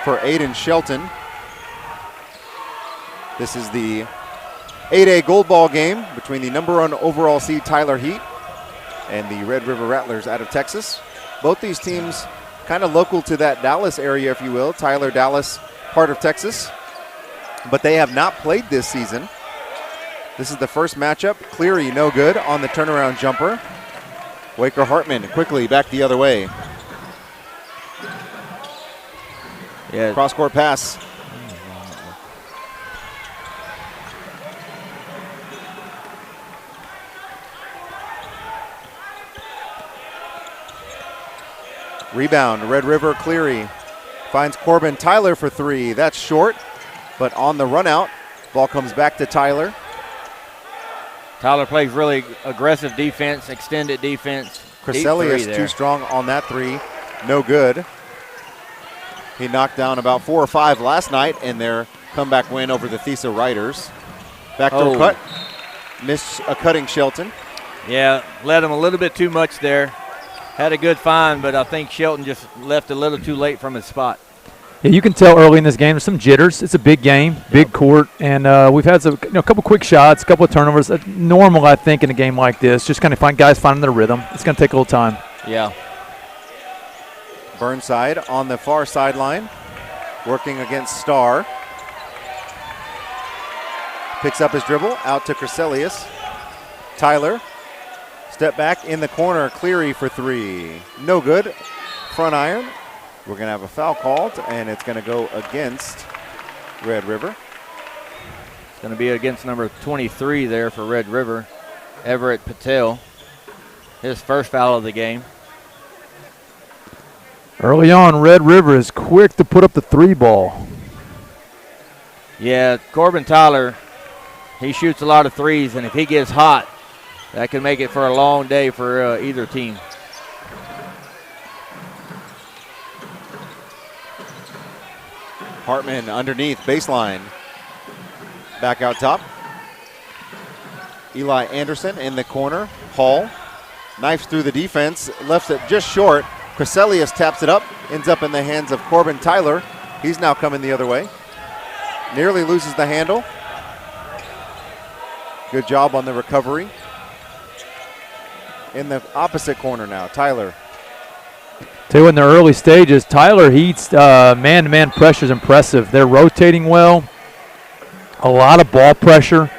for Aiden Shelton. This is the 8A Gold Ball game between the number 1 overall seed Tyler Heat and the Red River Rattlers out of Texas. Both these teams kind of local to that Dallas area, if you will. Tyler, Dallas, part of Texas. But they have not played this season. This is the first matchup. Cleary no good on the turnaround jumper. Waker Hartman quickly back the other way. Yeah. Cross-court pass. Rebound, Red River. Cleary finds Corbin Tyler for 3. That's short, but on the run out, ball comes back to Tyler. Tyler plays really aggressive defense, extended defense. Crescelius too strong on that 3. No good. He knocked down about 4 or 5 last night in their comeback win over the Thesa Riders. Backdoor cut. Missed a cutting Shelton. Yeah, led him a little bit too much there. Had a good find, but I think Shelton just left a little too late from his spot. Yeah, you can tell early in this game there's some jitters. It's a big game, big court, and we've had a couple quick shots, a couple of turnovers. Normal, I think, in a game like this. Just kind of guys finding their rhythm. It's going to take a little time. Yeah. Burnside on the far sideline, working against Starr. Picks up his dribble, out to Crescelius. Tyler, step back in the corner, Cleary for 3. No good. Front iron. We're going to have a foul called, and it's going to go against Red River. It's going to be against number 23 there for Red River, Everett Patel. His first foul of the game. Early on, Red River is quick to put up the 3 ball. Yeah, Corbin Tyler, he shoots a lot of threes, and if he gets hot, that can make it for a long day for either team. Hartman underneath, baseline. Back out top. Eli Anderson in the corner. Hall knifes through the defense, left it just short. Crescelius taps it up, ends up in the hands of Corbin Tyler. He's now coming the other way. Nearly loses the handle. Good job on the recovery. In the opposite corner now, Tyler. Tell you, in the early stages, Tyler Heat's man-to-man pressure is impressive. They're rotating well, a lot of ball pressure,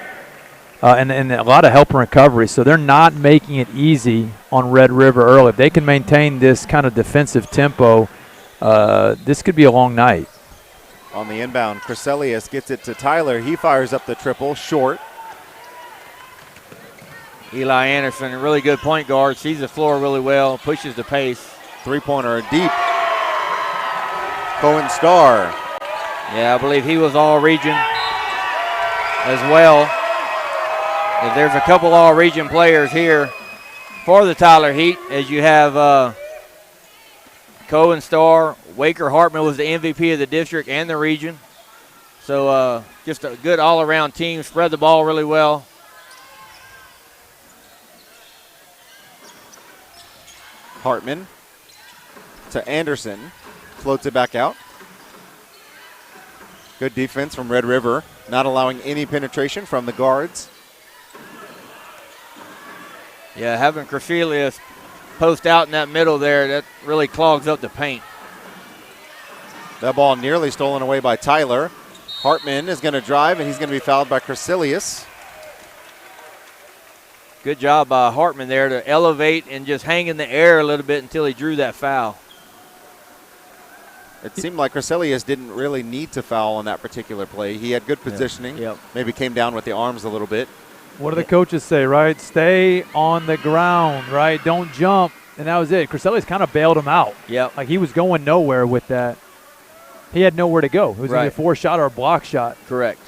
and a lot of help and recovery. So they're not making it easy on Red River early. If they can maintain this kind of defensive tempo, this could be a long night. On the inbound, Crescelius gets it to Tyler. He fires up the triple, short. Eli Anderson, a really good point guard, sees the floor really well, pushes the pace. 3-pointer deep. Cohen Starr. Yeah, I believe he was all-region as well. If there's a couple all-region players here for the Tyler Heat, as you have Cohen Starr. Waker Hartman was the MVP of the district and the region. So just a good all-around team, spread the ball really well. Hartman to Anderson, floats it back out. Good defense from Red River, not allowing any penetration from the guards. Yeah, having Crescelius post out in that middle there, that really clogs up the paint. That ball nearly stolen away by Tyler. Hartman is going to drive, and he's going to be fouled by Crescelius. Good job by Hartman there to elevate and just hang in the air a little bit until he drew that foul. It seemed like Crescelius didn't really need to foul on that particular play. He had good positioning. Yep. Maybe came down with the arms a little bit. What do the coaches say, right? Stay on the ground, right? Don't jump. And that was it. Crescelius kind of bailed him out. Yep. Like he was going nowhere with that. He had nowhere to go. It was either a forced shot or a block shot. Correct.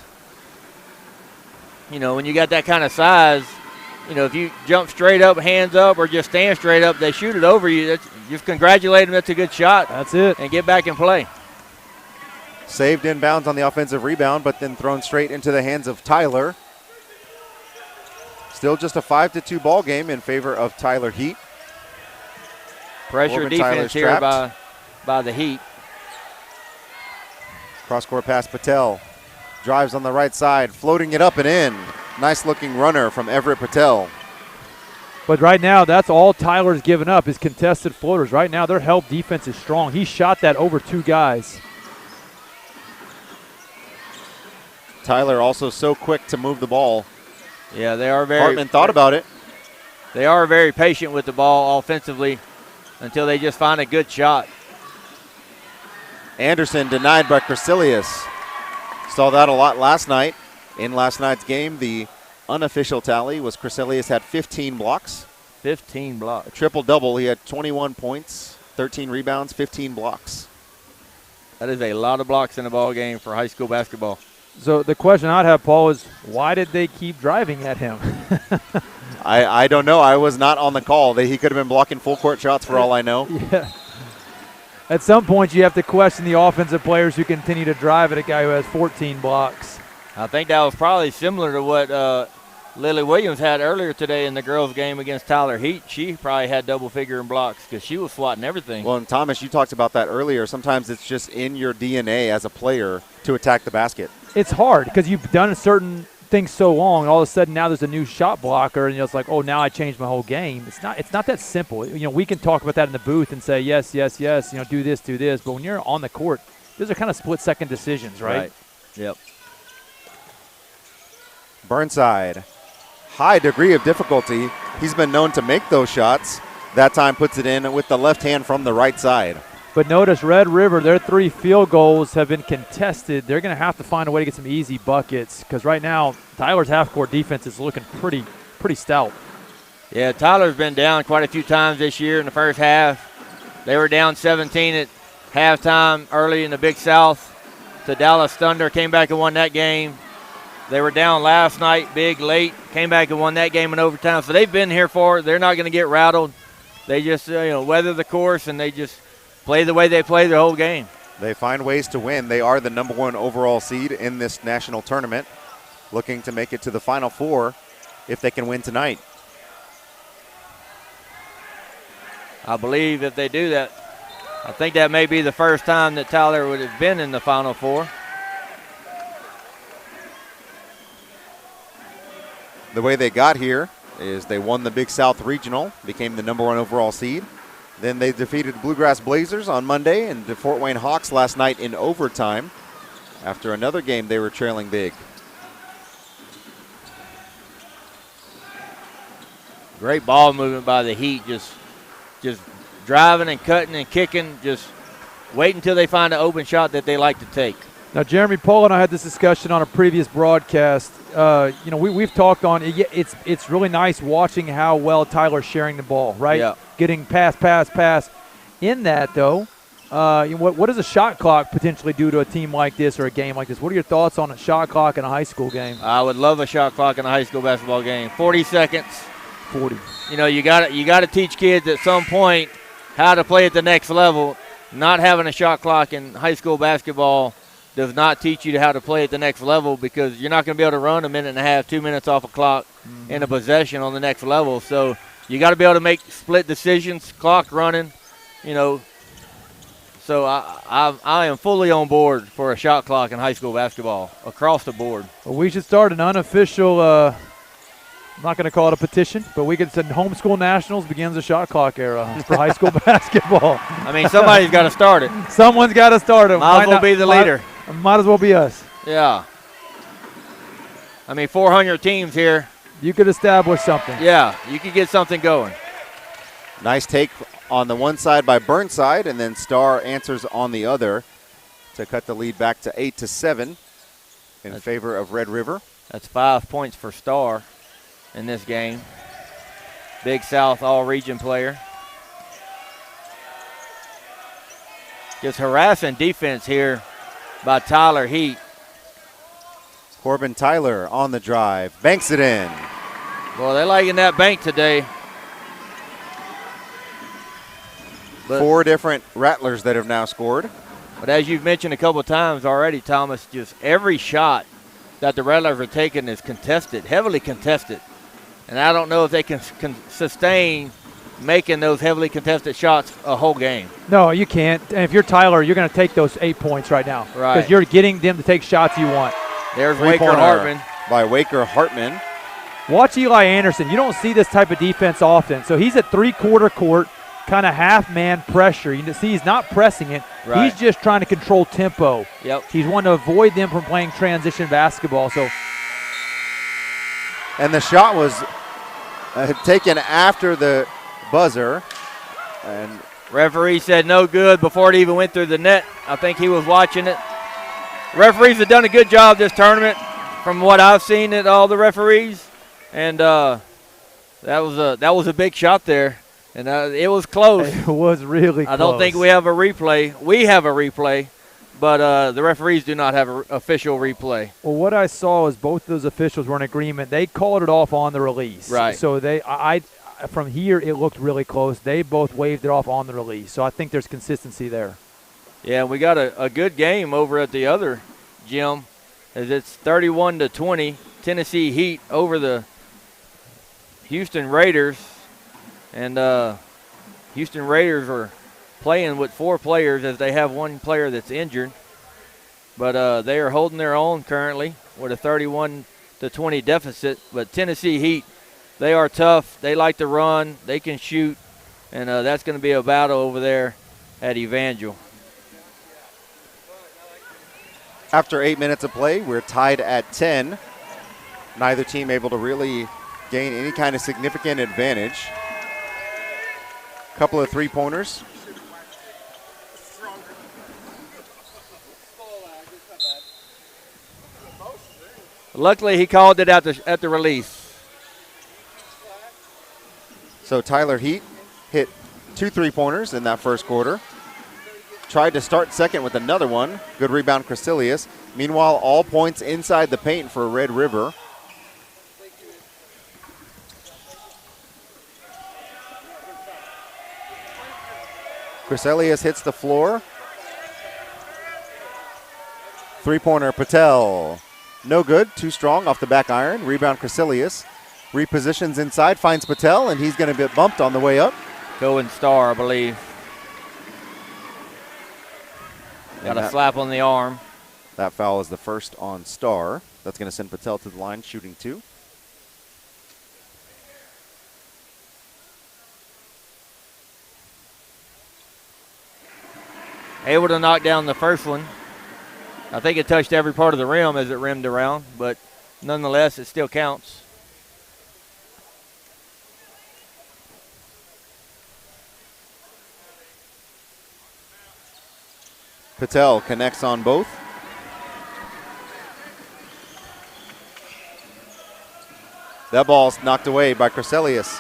You know, when you got that kind of size, you know, if you jump straight up, hands up, or just stand straight up, they shoot it over you. Just congratulate them. That's a good shot. That's it. And get back and play. Saved inbounds on the offensive rebound, but then thrown straight into the hands of Tyler. Still just a 5-2 ball game in favor of Tyler Heat. Pressure defense here by the Heat. Cross-court pass, Patel. Drives on the right side, floating it up and in. Nice-looking runner from Everett Patel. But right now, that's all Tyler's given up is contested floaters. Right now, their help defense is strong. He shot that over 2 guys. Tyler also so quick to move the ball. Yeah, they are very. Hartman thought about it. They are very patient with the ball offensively until they just find a good shot. Anderson denied by Crecilius. Saw that a lot last night. In last night's game, the unofficial tally was Crecilius had 15 blocks. 15 blocks. A triple-double. He had 21 points, 13 rebounds, 15 blocks. That is a lot of blocks in a ball game for high school basketball. So the question I'd have, Paul, is why did they keep driving at him? I don't know. I was not on the call. He could have been blocking full-court shots for all I know. Yeah. At some point, you have to question the offensive players who continue to drive at a guy who has 14 blocks. I think that was probably similar to what Lily Williams had earlier today in the girls' game against Tyler Heat. She probably had double-figure in blocks because she was swatting everything. Well, and Thomas, you talked about that earlier. Sometimes it's just in your DNA as a player to attack the basket. It's hard because you've done certain things so long, and all of a sudden now there's a new shot blocker, and it's like, oh, now I changed my whole game. It's not that simple. We can talk about that in the booth and say yes, do this. But when you're on the court, those are kind of split-second decisions, right? Yep. Burnside, high degree of difficulty. He's been known to make those shots. That time puts it in with the left hand from the right side. But notice Red River, their 3 field goals have been contested. They're going to have to find a way to get some easy buckets because right now Tyler's half-court defense is looking pretty stout. Yeah, Tyler's been down quite a few times this year in the first half. They were down 17 at halftime early in the Big South. The Dallas Thunder came back and won that game. They were down last night, big, late, came back and won that game in overtime. So they've been here for it. They're not going to get rattled. They just weather the course, and they just play the way they play their whole game. They find ways to win. They are the number 1 overall seed in this national tournament, looking to make it to the Final Four if they can win tonight. I believe if they do that, I think that may be the first time that Tyler would have been in the Final Four. The way they got here is they won the Big South Regional, became the number 1 overall seed. Then they defeated Bluegrass Blazers on Monday and the Fort Wayne Hawks last night in overtime. After another game, they were trailing big. Great ball movement by the Heat, just driving and cutting and kicking, just wait until they find an open shot that they like to take. Now, Jeremy, Paul and I had this discussion on a previous broadcast. We've talked on it's really nice watching how well Tyler's sharing the ball, right? Yeah. Getting pass. In that, though, what does a shot clock potentially do to a team like this or a game like this? What are your thoughts on a shot clock in a high school game? I would love a shot clock in a high school basketball game. 40 seconds. 40. You got to teach kids at some point how to play at the next level. Not having a shot clock in high school basketball does not teach you how to play at the next level because you're not going to be able to run a minute and a half, 2 minutes off a clock in a possession on the next level. So you got to be able to make split decisions, clock running, So I am fully on board for a shot clock in high school basketball across the board. Well, we should start an unofficial, I'm not going to call it a petition, but we could send homeschool nationals begins the shot clock era for high school basketball. I mean, somebody's got to start it. Someone's got to start it. Might as well be the leader. Might as well be us. Yeah. I mean, 400 teams here. You could establish something. Yeah, you could get something going. Nice take on the one side by Burnside, and then Starr answers on the other to cut the lead back to 8-7 in favor of Red River. That's 5 points for Starr in this game. Big South all-region player. Just harassing defense here by Tyler Heat. Corbin Tyler on the drive, banks it in. Boy, they're liking that bank today. But 4 different Rattlers that have now scored. But as you've mentioned a couple of times already, Thomas, just every shot that the Rattlers are taking is contested, heavily contested. And I don't know if they can sustain making those heavily contested shots a whole game. No, you can't. And if you're Tyler, you're going to take those 8 points right now. Right. Because you're getting them to take shots you want. There's Waker Hartman. By Waker Hartman. Watch Eli Anderson. You don't see this type of defense often. So he's at three-quarter court, kind of half-man pressure. You see he's not pressing it. Right. He's just trying to control tempo. Yep. He's wanting to avoid them from playing transition basketball. So, And the shot was taken after the buzzer. And referee said no good before it even went through the net. I think he was watching it. Referees have done a good job this tournament from what I've seen at all the referees. And that was a big shot there. And it was close. it was really close. I don't think we have a replay. We have a replay, but the referees do not have an official replay. Well, what I saw is both those officials were in agreement. They called it off on the release. Right. So from here, it looked really close. They both waved it off on the release. So I think there's consistency there. Yeah, we got a good game over at the other gym, as it's 31-20, Tennessee Heat over the Houston Raiders. And Houston Raiders are playing with 4 players as they have 1 player that's injured. But they are holding their own currently with a 31-20 deficit. But Tennessee Heat, they are tough. They like to run. They can shoot. And that's going to be a battle over there at Evangel. after 8 minutes of play, we're tied at 10. Neither team able to really gain any kind of significant advantage. Couple of three-pointers. Luckily, he called it at the release. So Tyler Heat hit 2 3-pointers in that first quarter. Tried to start second with another one. Good rebound, Crecilius. Meanwhile, all points inside the paint for Red River. Crecilius hits the floor. 3-pointer, Patel. No good, too strong off the back iron. Rebound, Crecilius. Repositions inside, finds Patel, and he's going to get bumped on the way up. Going Star, I believe. Got a slap on the arm. That foul is the first on Star. That's going to send Patel to the line, shooting 2. Able to knock down the first one. I think it touched every part of the rim as it rimmed around, but nonetheless, it still counts. Patel connects on both. That ball's knocked away by Crecilius.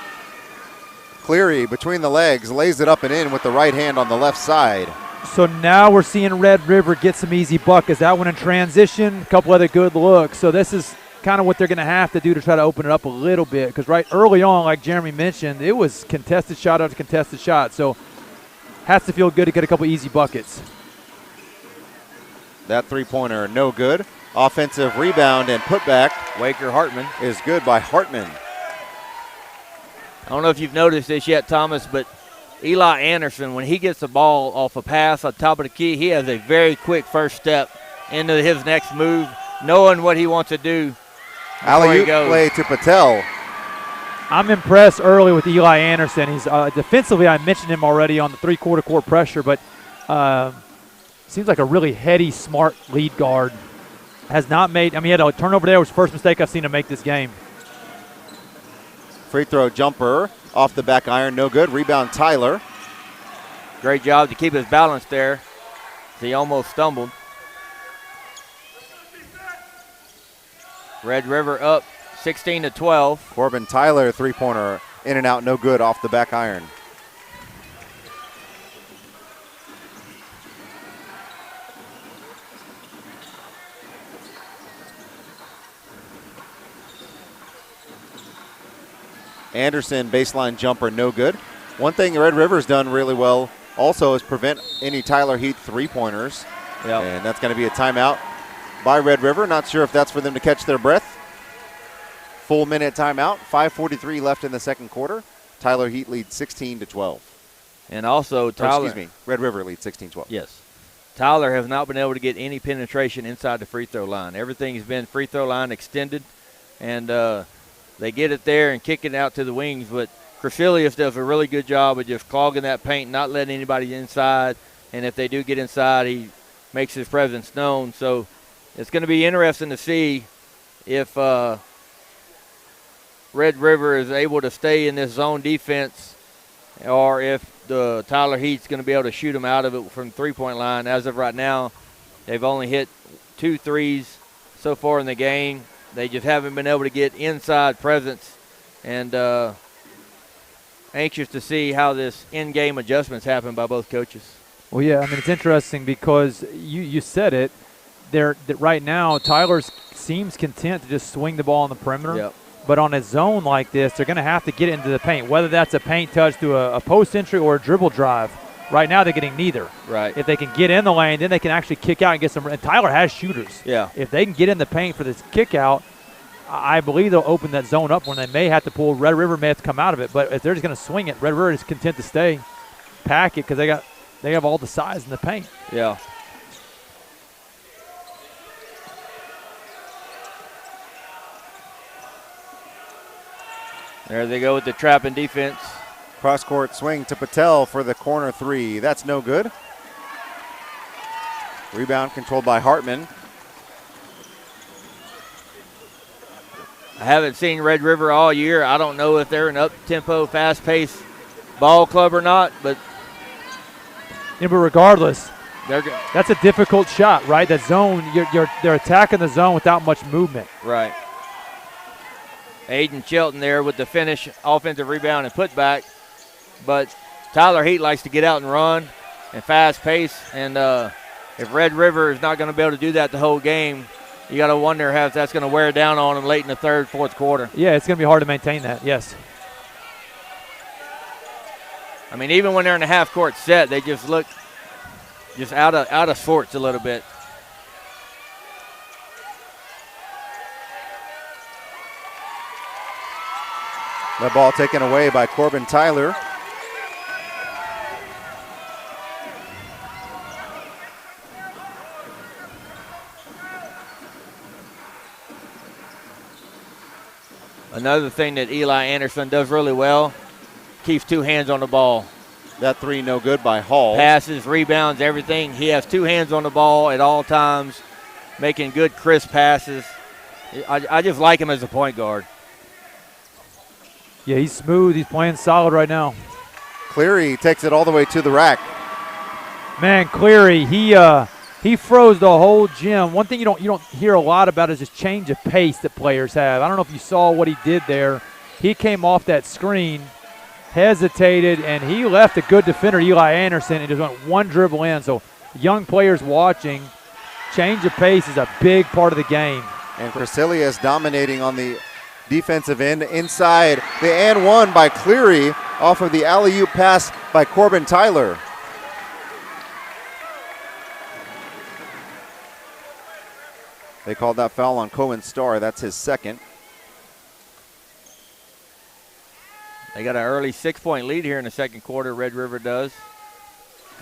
Cleary between the legs, lays it up and in with the right hand on the left side. So now we're seeing Red River get some easy buckets. That one in transition, a couple other good looks. So this is kind of what they're going to have to do to try to open it up a little bit, because right early on, like Jeremy mentioned, it was contested shot after contested shot. So has to feel good to get a couple easy buckets. That 3-pointer, no good. Offensive rebound and putback. Waker Hartman is good by Hartman. I don't know if you've noticed this yet, Thomas, but Eli Anderson, when he gets the ball off a pass on top of the key, he has a very quick first step into his next move, knowing what he wants to do. Alley-oop play to Patel. I'm impressed early with Eli Anderson. He's defensively, I mentioned him already on the three-quarter court pressure, but seems like a really heady, smart lead guard. Has not made, he had a turnover there. It was the first mistake I've seen him make this game. Free throw jumper off the back iron, no good. Rebound Tyler. Great job to keep his balance there. He almost stumbled. Red River up 16-12. Corbin Tyler, 3-pointer, in and out, no good off the back iron. Anderson, baseline jumper, no good. One thing Red River's done really well also is prevent any Tyler Heat 3-pointers. Yep. And that's going to be a timeout by Red River. Not sure if that's for them to catch their breath. Full minute timeout. 5:43 left in the second quarter. Tyler Heat leads 16-12. And also Tyler. Red River leads 16-12. Yes. Tyler has not been able to get any penetration inside the free throw line. Everything has been free throw line extended, and they get it there and kick it out to the wings. But Crasilius does a really good job of just clogging that paint, not letting anybody inside. And if they do get inside, he makes his presence known. So it's going to be interesting to see if Red River is able to stay in this zone defense, or if the Tyler Heat's going to be able to shoot them out of it from the three-point line. As of right now, they've only hit 2 threes so far in the game. They just haven't been able to get inside presence, and anxious to see how this in-game adjustments happen by both coaches. Well, yeah, I mean, it's interesting because you said it. Right now, Tyler seems content to just swing the ball on the perimeter. Yep. But on a zone like this, they're going to have to get into the paint, whether that's a paint touch through a post entry or a dribble drive. Right now, they're getting neither. Right. If they can get in the lane, then they can actually kick out and get some. And Tyler has shooters. Yeah. If they can get in the paint for this kick out, I believe they'll open that zone up when they may have to pull. Red River may have to come out of it. But if they're just going to swing it, Red River is content to stay, pack it, because they have all the size in the paint. Yeah. There they go with the trapping defense. Cross-court swing to Patel for the corner 3. That's no good. Rebound controlled by Hartman. I haven't seen Red River all year. I don't know if they're an up-tempo, fast-paced ball club or not, but regardless, they're that's a difficult shot, right? That zone, they're attacking the zone without much movement. Right. Aiden Shelton there with the finish, offensive rebound and putback. But Tyler Heat likes to get out and run and fast pace. And if Red River is not going to be able to do that the whole game, you got to wonder how that's going to wear down on them late in the third, fourth quarter. Yeah, it's going to be hard to maintain that, yes. I mean, even when they're in a half-court set, they just look just out of sorts a little bit. That ball taken away by Corbin Tyler. Another thing that Eli Anderson does really well, keeps 2 hands on the ball. That 3 no good by Hall. Passes, rebounds, everything. He has 2 hands on the ball at all times, making good, crisp passes. I just like him as a point guard. Yeah, he's smooth. He's playing solid right now. Cleary takes it all the way to the rack. Man, Cleary, he froze the whole gym. One thing you don't hear a lot about is this change of pace that players have. I don't know if you saw what he did there. He came off that screen, hesitated, and he left a good defender, Eli Anderson, and just went one dribble in. So young players watching, change of pace is a big part of the game. And Crasilius dominating on the defensive end. Inside the and one by Cleary off of the alley-oop pass by Corbin Tyler. They called that foul on Cohen Starr. That's his second. They got an early 6-point lead here in the second quarter, Red River does.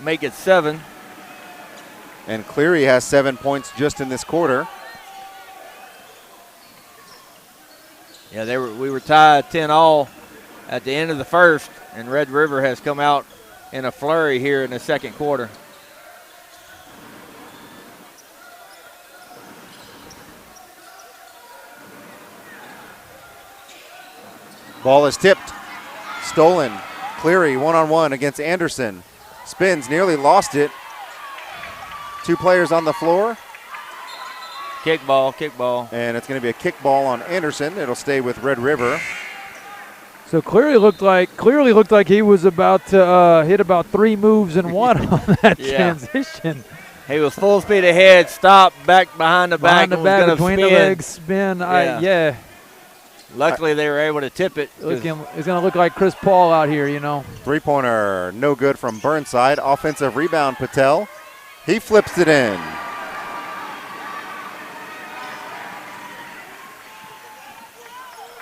Make it 7. And Cleary has 7 points just in this quarter. Yeah, we were tied 10-all at the end of the first, and Red River has come out in a flurry here in the second quarter. Ball is tipped, stolen. Cleary one-on-one against Anderson. Spins, nearly lost it. 2 players on the floor. Kick ball. And it's going to be a kick ball on Anderson. It'll stay with Red River. So clearly looked like he was about to hit about 3 moves in one on that transition. He was full speed ahead, stopped, back behind the back, between the legs, spin. Yeah. Luckily, they were able to tip it. It's going to look like Chris Paul out here, you know. 3-pointer, no good from Burnside. Offensive rebound, Patel. He flips it in.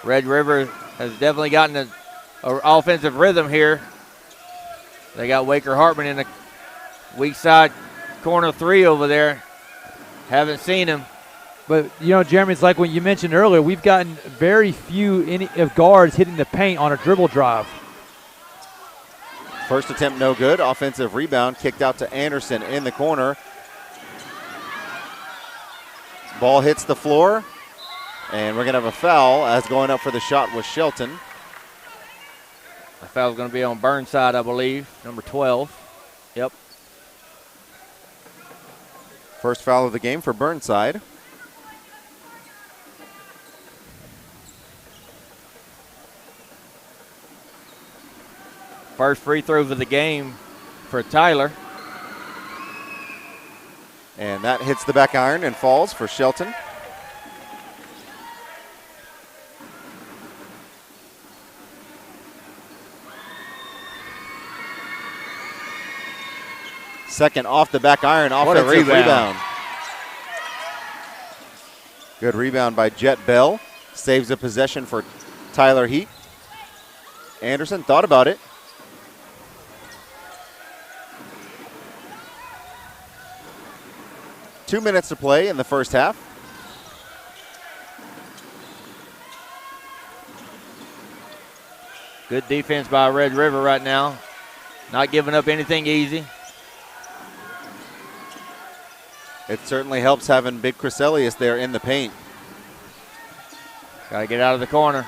Red River has definitely gotten offensive rhythm here. They got Waker Hartman in the weak side corner 3 over there. Haven't seen him. But, Jeremy, it's like when you mentioned earlier, we've gotten very few of guards hitting the paint on a dribble drive. First attempt no good. Offensive rebound kicked out to Anderson in the corner. Ball hits the floor, and we're going to have a foul as going up for the shot was Shelton. The foul's going to be on Burnside, I believe, number 12. Yep. First foul of the game for Burnside. First free throw of the game for Tyler. And that hits the back iron and falls for Shelton. Second off the back iron, offensive rebound. Good rebound by Jet Bell. Saves a possession for Tyler Heat. Anderson thought about it. Two minutes to play in the first half. Good defense by Red River right now. Not giving up anything easy. It certainly helps having Big Crescelius there in the paint. Got to get out of the corner.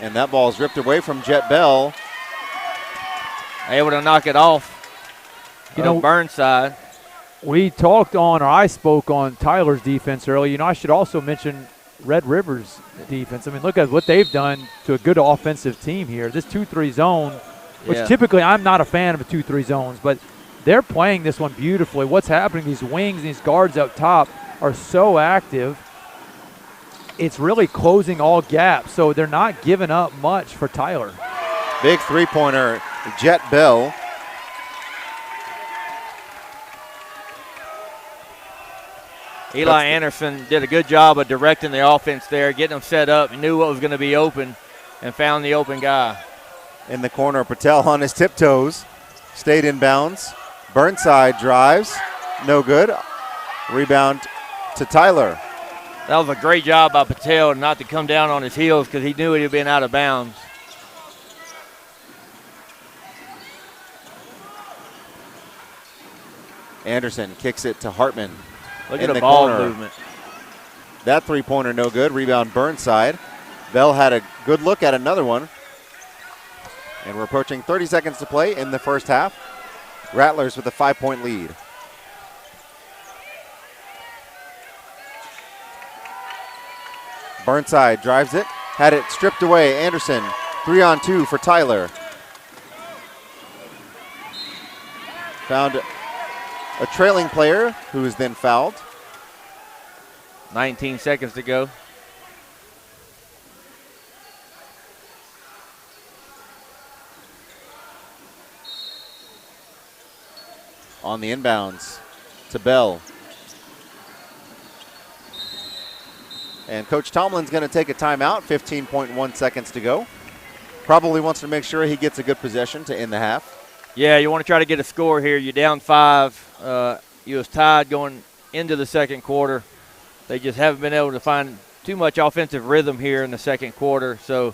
And that ball is ripped away from Jet Bell. Able to knock it off. Burnside. We talked on, or I spoke on Tyler's defense earlier. I should also mention Red River's defense. I mean, look at what they've done to a good offensive team here. This 2-3 zone, which typically I'm not a fan of 2-3 zones, but they're playing this one beautifully. What's happening, these wings, these guards up top are so active. It's really closing all gaps, so they're not giving up much for Tyler. Big three-pointer, Jet Bell. Eli Anderson did a good job of directing the offense there, getting them set up. He knew what was going to be open and found the open guy. In the corner, Patel on his tiptoes. Stayed in bounds. Burnside drives. No good. Rebound to Tyler. That was a great job by Patel not to come down on his heels because he knew he had been out of bounds. Anderson kicks it to Hartman. Look at the ball corner. movement. That three-pointer no good. Rebound Burnside. Bell had a good look at another one. And we're approaching 30 seconds to play in the first half. Rattlers with a 5-point lead. Burnside drives it. Had it stripped away. Anderson, 3-on-2 for Tyler. Found a trailing player who is then fouled. 19 seconds to go. On the inbounds to Bell. And Coach Tomlin's going to take a timeout, 15.1 seconds to go. Probably wants to make sure he gets a good possession to end the half. Yeah, you want to try to get a score here. You're down 5. You was tied going into the second quarter. They just haven't been able to find too much offensive rhythm here in the second quarter. So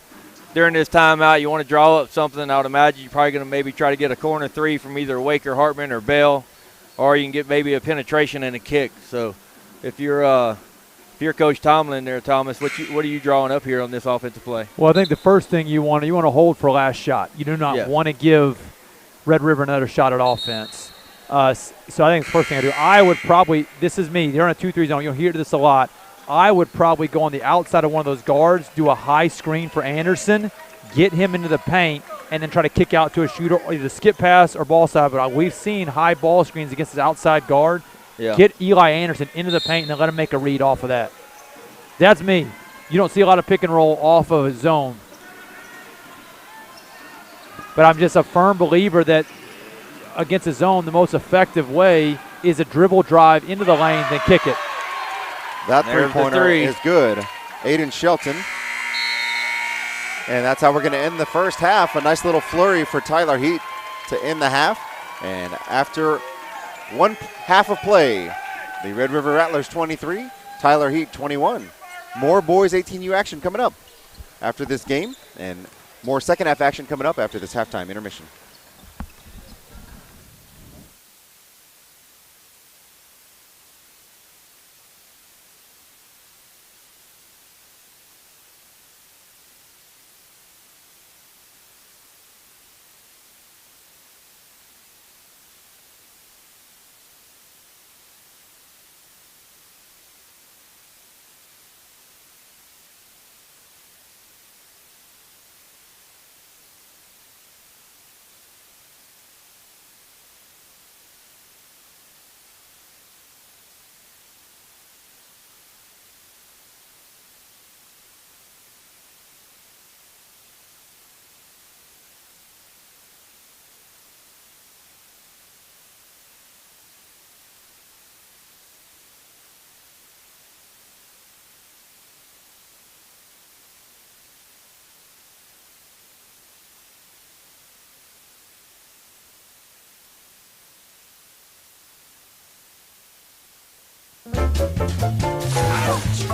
during this timeout, you want to draw up something. I would imagine you're probably going to maybe try to get a corner 3 from either Waker, Hartman, or Bell, or you can get maybe a penetration and a kick. So if you're Coach Tomlin there, Thomas, what are you drawing up here on this offensive play? Well, I think the first thing you want to hold for last shot. You do not want to give Red River another shot at offense. So I think the first thing I do, I would probably, this is me, they're in a 2-3 zone. You'll hear this a lot. I would probably go on the outside of one of those guards, do a high screen for Anderson, get him into the paint, and then try to kick out to a shooter, either skip pass or ball side. But we've seen high ball screens against his outside guard. Yeah. Get Eli Anderson into the paint and then let him make a read off of that. That's me. You don't see a lot of pick and roll off of his zone. But I'm just a firm believer that against a zone, the most effective way is a dribble drive into the lane, then kick it. That three-pointer is good. Aiden Shelton. And that's how we're going to end the first half. A nice little flurry for Tyler Heat to end the half. And after one half of play, the Red River Rattlers 23, Tyler Heat 21. More boys 18U action coming up after this game, and more second half action coming up after this halftime intermission.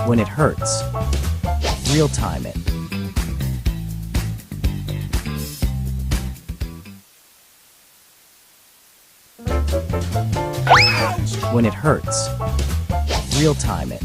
When it hurts, real time it. When it hurts, real time it.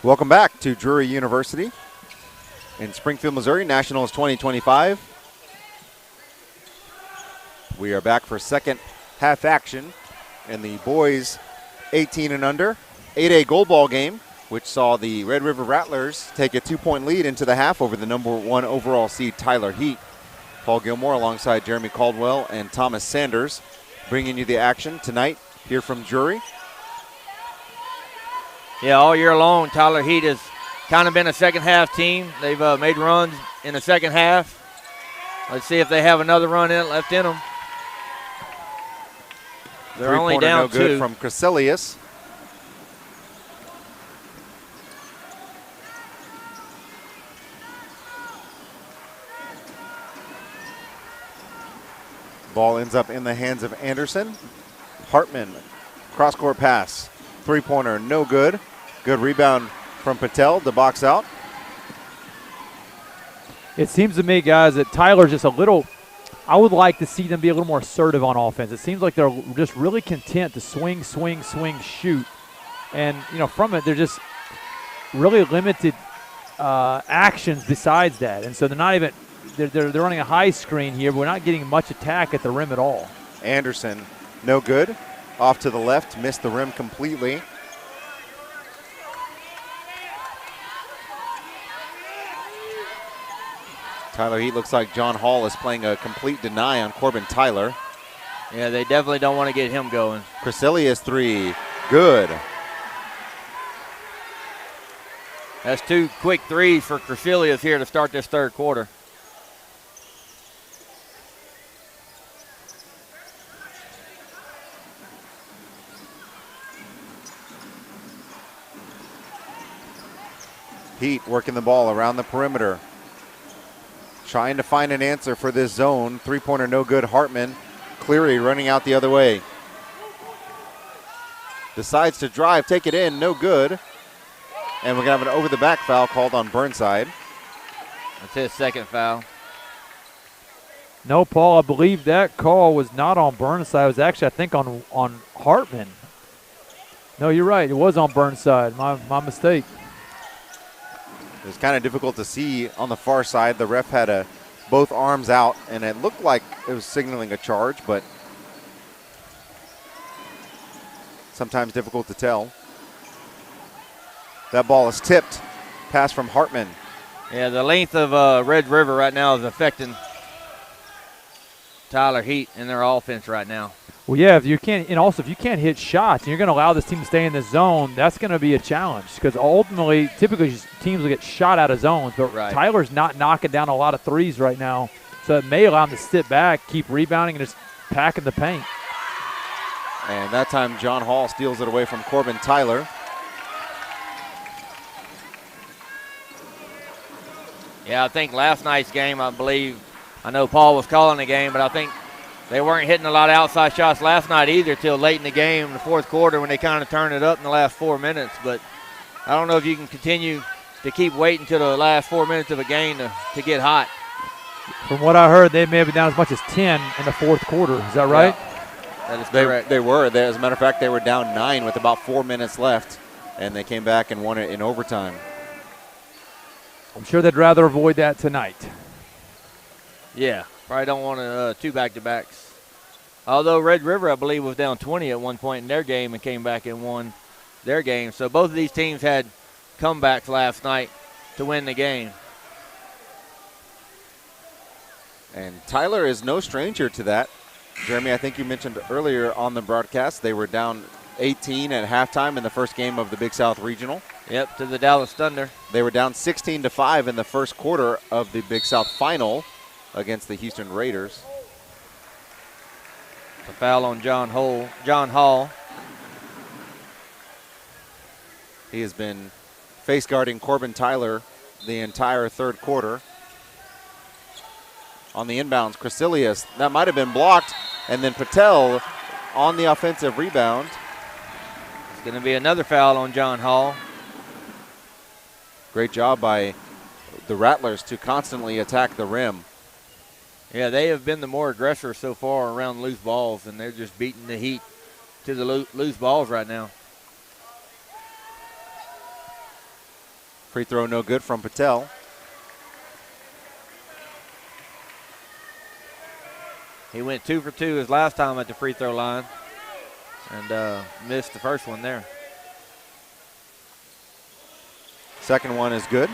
Welcome back to Drury University in Springfield, Missouri, Nationals 2025. We are back for second half action in the boys 18 and under 8A gold ball game, which saw the Red River Rattlers take a 2-point lead into the half over the number 1 overall seed Tyler Heat. Paul Gilmore alongside Jeremy Caldwell and Thomas Sanders bringing you the action tonight here from Drury. Yeah, all year long, Tyler Heat has kind of been a second half team. They've made runs in the second half. Let's see if they have another run left in them. They're only down no good 2 from Crescelius. Ball ends up in the hands of Anderson. Hartman, cross-court pass. Three-pointer, no good. Good rebound from Patel to box out. It seems to me, guys, that Tyler's just a little – I would like to see them be a little more assertive on offense. It seems like they're just really content to swing, shoot. And, from it, they're just really limited actions besides that. And so they're not even – they're running a high screen here, but we're not getting much attack at the rim at all. Anderson, no good. Off to the left, missed the rim completely. Tyler Heat looks like John Hall is playing a complete deny on Corbin Tyler. Yeah, they definitely don't want to get him going. Crescelius 3, good. That's 2 quick threes for Crescelius here to start this third quarter. Heat working the ball around the perimeter. Trying to find an answer for this zone. Three-pointer no good. Hartman. Cleary running out the other way. Decides to drive, take it in, no good. And we're going to have an over-the-back foul called on Burnside. That's his second foul. No, Paul, I believe that call was not on Burnside. It was actually, I think, on Hartman. No, you're right. It was on Burnside. My mistake. It was kind of difficult to see on the far side. The ref had both arms out, and it looked like it was signaling a charge, but sometimes difficult to tell. That ball is tipped. Pass from Hartman. Yeah, the length of Red River right now is affecting Tyler Heat in their offense right now. Well, yeah, if you can't hit shots and you're going to allow this team to stay in the zone, that's going to be a challenge because ultimately, typically teams will get shot out of zones, but right. Tyler's not knocking down a lot of threes right now, so it may allow him to sit back, keep rebounding, and just packing the paint. And that time, John Hall steals it away from Corbin Tyler. Yeah, I think last night's game, I know Paul was calling the game, but I think they weren't hitting a lot of outside shots last night either till late in the game in the fourth quarter when they kind of turned it up in the last 4 minutes. But I don't know if you can continue to keep waiting till the last 4 minutes of a game to get hot. From what I heard, they may have been down as much as 10 in the fourth quarter. Is that right? Yeah, that is correct. They were. As a matter of fact, they were down 9 with about 4 minutes left, and they came back and won it in overtime. I'm sure they'd rather avoid that tonight. Yeah, probably don't want 2 back-to-backs. Although Red River, I believe, was down 20 at one point in their game and came back and won their game. So both of these teams had comebacks last night to win the game. And Tyler is no stranger to that. Jeremy, I think you mentioned earlier on the broadcast they were down 18 at halftime in the first game of the Big South Regional. Yep, to the Dallas Thunder. They were down 16-5 in the first quarter of the Big South Final against the Houston Raiders. A foul on John Hall. He has been face guarding Corbin Tyler the entire third quarter. On the inbounds, Crescelius, that might have been blocked, and then Patel on the offensive rebound. It's going to be another foul on John Hall. Great job by the Rattlers to constantly attack the rim. Yeah, they have been the more aggressor so far around loose balls, and they're just beating the Heat to the loose balls right now. Free throw no good from Patel. He went 2 for 2 his last time at the free throw line and missed the first one there. Second one is good.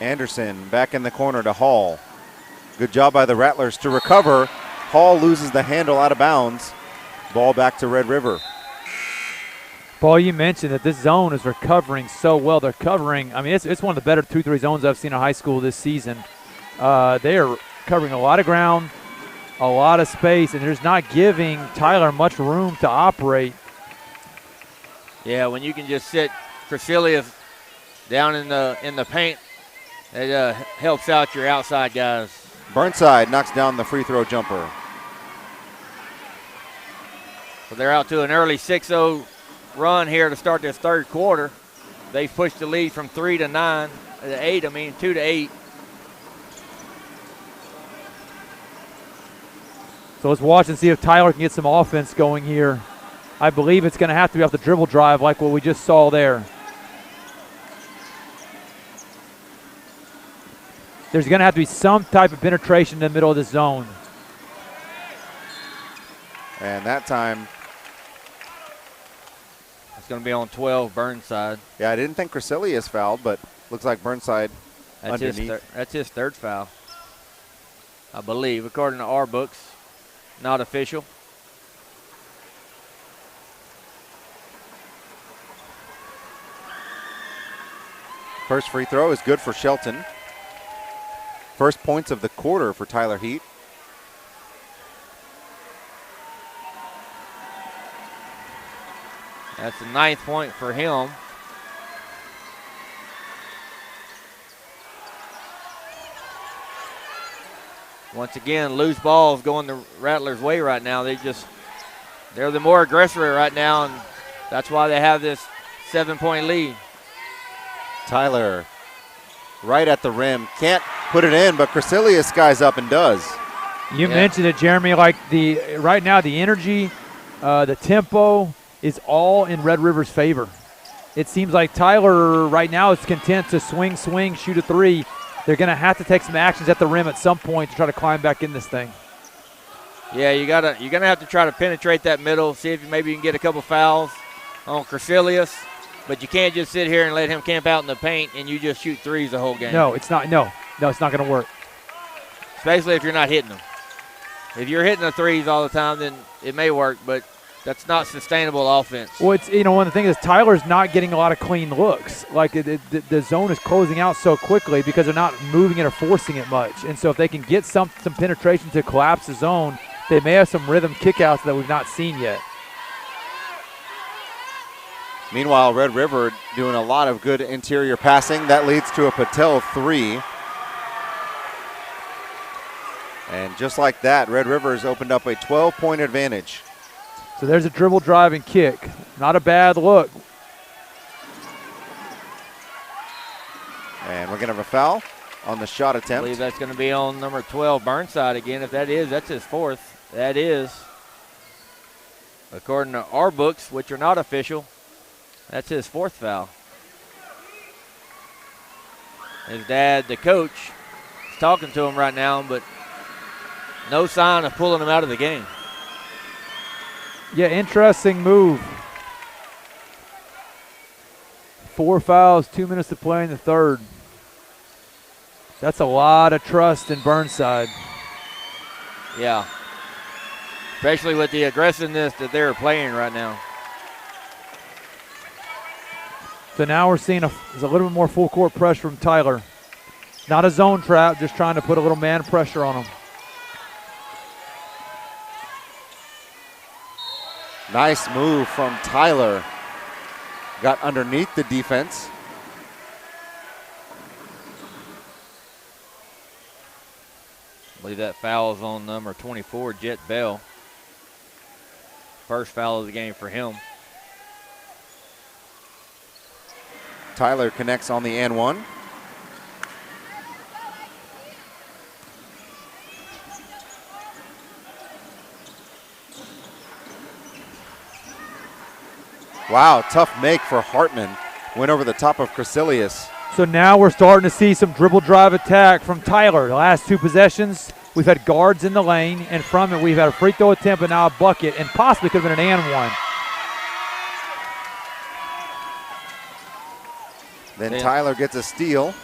Anderson back in the corner to Hall. Good job by the Rattlers to recover. Hall loses the handle out of bounds. Ball back to Red River. Paul, you mentioned that this zone is recovering so well. They're covering, I mean, it's one of the better 2-3 zones I've seen in high school this season. They are covering a lot of ground, a lot of space, and they're just not giving Tyler much room to operate. Yeah, when you can just sit Crecilius down in the paint, it helps out your outside guys. Burnside knocks down the free throw jumper. So they're out to an early 6-0 run here to start this third quarter. They've pushed the lead from 2 to 8. So let's watch and see if Tyler can get some offense going here. I believe it's going to have to be off the dribble drive like what we just saw there. There's going to have to be some type of penetration in the middle of the zone. And that time, it's going to be on 12, Burnside. yeah, I didn't think Crecilius fouled, but looks like Burnside That's underneath. that's his third foul, I believe, according to our books. Not official. First free throw is good for Shelton. First points of the quarter for Tyler Heat. That's the 9th point for him. Once again, loose balls going the Rattlers' way right now. They're the more aggressive right now, and that's why they have this 7-point lead. Tyler right at the rim. Can't put it in, but Crecilius skies up and does. You mentioned it, Jeremy, like right now the energy, the tempo is all in Red River's favor. It seems like Tyler right now is content to swing, shoot a three. They're going to have to take some actions at the rim at some point to try to climb back in this thing. Yeah, you're gonna have to try to penetrate that middle, see if maybe you can get a couple fouls on Crecilius, but you can't just sit here and let him camp out in the paint and you just shoot threes the whole game. No, it's not. No, it's not going to work. Especially if you're not hitting them. If you're hitting the threes all the time, then it may work, but that's not sustainable offense. Well, it's one of the things is Tyler's not getting a lot of clean looks. Like the zone is closing out so quickly because they're not moving it or forcing it much. And so if they can get some penetration to collapse the zone, they may have some rhythm kickouts that we've not seen yet. Meanwhile, Red River doing a lot of good interior passing. That leads to a Patel three. And just like that, Red River's opened up a 12-point advantage. So there's a dribble drive and kick. Not a bad look. And we're going to have a foul on the shot I attempt. believe that's going to be on number 12, Burnside again. If that is, that's his fourth. That is, according to our books, which are not official, that's his fourth foul. His dad, the coach, is talking to him right now, but no sign of pulling him out of the game. Yeah, interesting move. 4 fouls, 2 minutes to play in the third. That's a lot of trust in Burnside. Yeah. Especially with the aggressiveness that they're playing right now. So now we're seeing there's a little bit more full court pressure from Tyler. Not a zone trap, just trying to put a little man pressure on him. Nice move from Tyler. Got underneath the defense. I believe that foul is on number 24, Jet Bell. First foul of the game for him. Tyler connects on the and one. Wow, tough make for Hartman. Went over the top of Crecilius. So now we're starting to see some dribble drive attack from Tyler. The last 2 possessions, we've had guards in the lane, and from it we've had a free throw attempt and now a bucket, and possibly could have been an and one. Then Tyler gets a steal.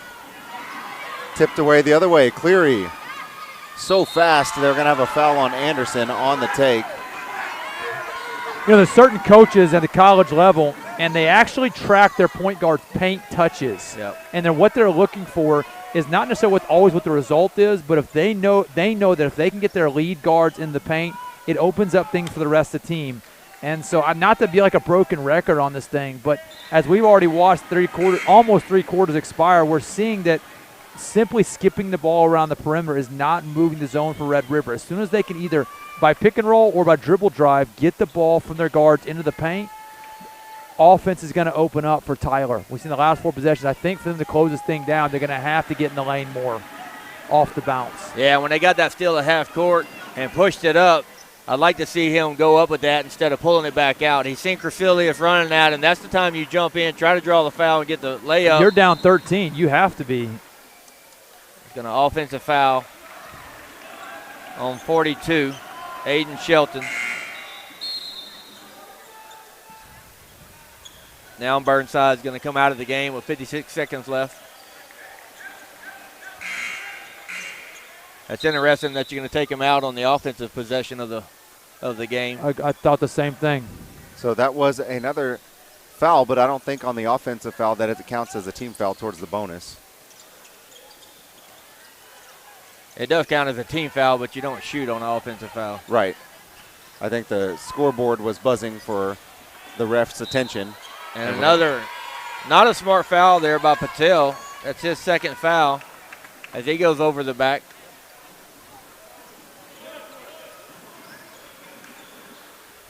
Tipped away the other way. Cleary so fast they're going to have a foul on Anderson on the take. You know, there's certain coaches at the college level, and they actually track their point guard's paint touches. Yep. And then what they're looking for is not necessarily always what the result is, but if they know that if they can get their lead guards in the paint, it opens up things for the rest of the team. And so, not to be like a broken record on this thing, but as we've already watched almost three quarters expire, we're seeing that simply skipping the ball around the perimeter is not moving the zone for Red River. As soon as they can either by pick and roll or by dribble drive get the ball from their guards into the paint, offense is going to open up for Tyler. We've seen the last 4 possessions. I think for them to close this thing down, they're going to have to get in the lane more off the bounce. Yeah, when they got that steal at half court and pushed it up, I'd like to see him go up with that instead of pulling it back out. He's seen Crecilius running that, and that's the time you jump in, try to draw the foul, and get the layup. If you're down 13. You have to be. He's going to offensive foul on 42, Aiden Shelton. Now Burnside's going to come out of the game with 56 seconds left. That's interesting that you're going to take him out on the offensive possession of the game. I thought the same thing. So that was another foul, but I don't think on the offensive foul that it counts as a team foul towards the bonus. It does count as a team foul, but you don't shoot on an offensive foul. Right. I think the scoreboard was buzzing for the ref's attention. And another, not a smart foul there by Patel. That's his second foul as he goes over the back.